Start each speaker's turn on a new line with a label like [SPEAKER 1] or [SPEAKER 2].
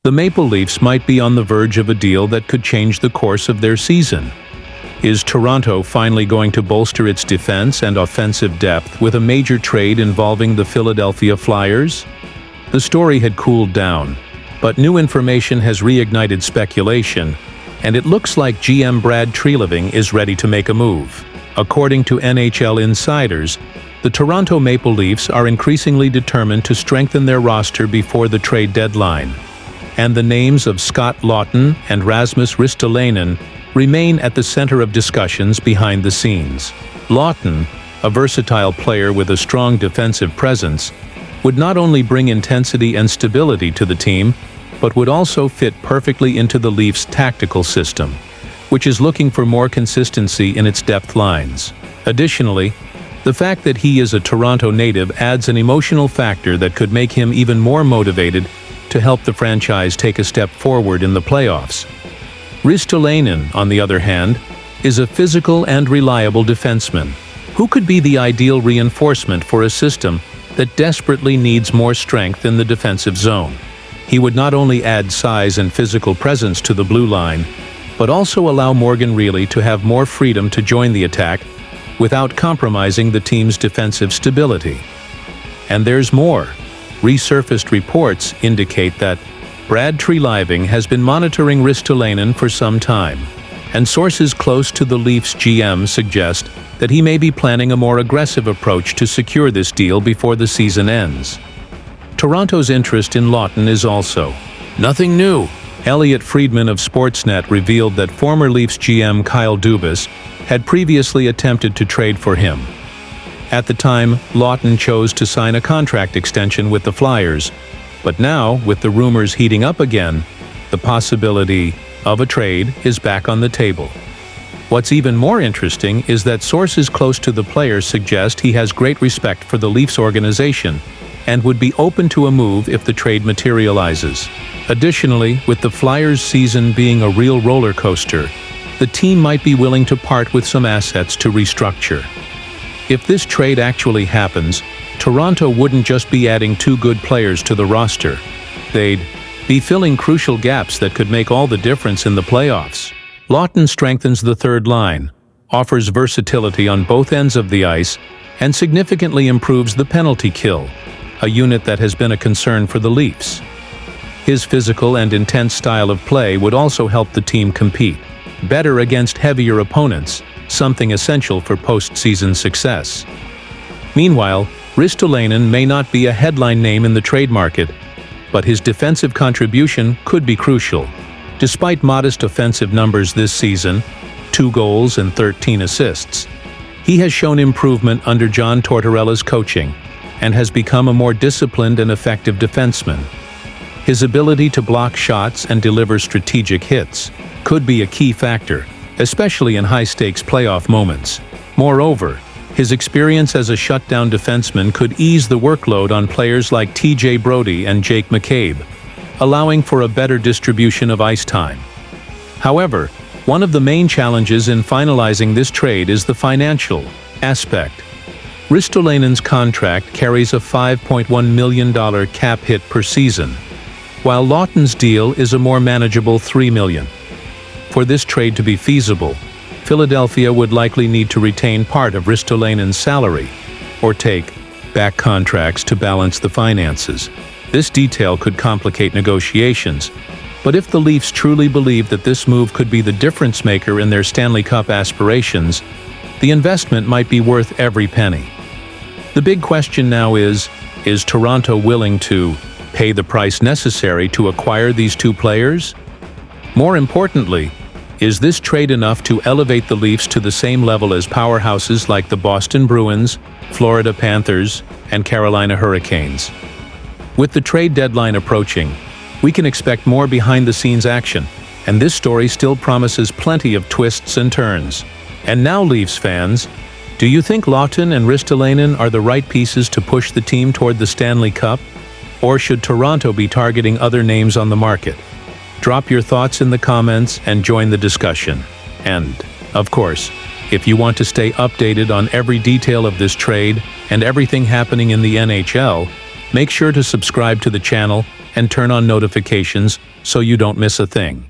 [SPEAKER 1] The Maple Leafs might be on the verge of a deal that could change the course of their season. Is Toronto finally going to bolster its defense and offensive depth with a major trade involving the Philadelphia Flyers? The story had cooled down, but new information has reignited speculation, and it looks like GM Brad Treliving is ready to make a move. According to NHL insiders, the Toronto Maple Leafs are increasingly determined to strengthen their roster before the trade deadline, and the names of Scott Laughton and Rasmus Ristolainen remain at the center of discussions behind the scenes. Laughton, a versatile player with a strong defensive presence, would not only bring intensity and stability to the team, but would also fit perfectly into the Leafs' tactical system, which is looking for more consistency in its depth lines. Additionally, the fact that he is a Toronto native adds an emotional factor that could make him even more motivated to help the franchise take a step forward in the playoffs. Ristolainen, on the other hand, is a physical and reliable defenseman who could be the ideal reinforcement for a system that desperately needs more strength in the defensive zone. He would not only add size and physical presence to the blue line, but also allow Morgan Rielly to have more freedom to join the attack without compromising the team's defensive stability. And there's more. Resurfaced reports indicate that Brad Treliving has been monitoring Ristolainen for some time, and sources close to the Leafs GM suggest that he may be planning a more aggressive approach to secure this deal before the season ends. Toronto's interest in Laughton is also nothing new. Elliot Friedman of Sportsnet revealed that former Leafs GM Kyle Dubas had previously attempted to trade for him. At the time, Laughton chose to sign a contract extension with the Flyers, but now, with the rumors heating up again, the possibility of a trade is back on the table. What's even more interesting is that sources close to the player suggest he has great respect for the Leafs organization and would be open to a move if the trade materializes. Additionally, with the Flyers' season being a real roller coaster, the team might be willing to part with some assets to restructure. If this trade actually happens, Toronto wouldn't just be adding two good players to the roster. They'd be filling crucial gaps that could make all the difference in the playoffs. Laughton strengthens the third line, offers versatility on both ends of the ice, and significantly improves the penalty kill, a unit that has been a concern for the Leafs. His physical and intense style of play would also help the team compete better against heavier opponents, something essential for postseason success. Meanwhile, Ristolainen may not be a headline name in the trade market, but his defensive contribution could be crucial. Despite modest offensive numbers this season, 2 goals and 13 assists, he has shown improvement under John Tortorella's coaching and has become a more disciplined and effective defenseman. His ability to block shots and deliver strategic hits could be a key factor, especially in high-stakes playoff moments. Moreover, his experience as a shutdown defenseman could ease the workload on players like TJ Brodie and Jake McCabe, allowing for a better distribution of ice time. However, one of the main challenges in finalizing this trade is the financial aspect. Ristolainen's contract carries a $5.1 million cap hit per season, while Laughton's deal is a more manageable $3 million. For this trade to be feasible, Philadelphia would likely need to retain part of Ristolainen's salary, or take back contracts to balance the finances. This detail could complicate negotiations, but if the Leafs truly believe that this move could be the difference maker in their Stanley Cup aspirations, the investment might be worth every penny. The big question now is Toronto willing to pay the price necessary to acquire these two players? More importantly, is this trade enough to elevate the Leafs to the same level as powerhouses like the Boston Bruins, Florida Panthers, and Carolina Hurricanes? With the trade deadline approaching, we can expect more behind-the-scenes action, and this story still promises plenty of twists and turns. And now, Leafs fans, do you think Laughton and Ristolainen are the right pieces to push the team toward the Stanley Cup? Or should Toronto be targeting other names on the market? Drop your thoughts in the comments and join the discussion. And, of course, if you want to stay updated on every detail of this trade and everything happening in the NHL, make sure to subscribe to the channel and turn on notifications so you don't miss a thing.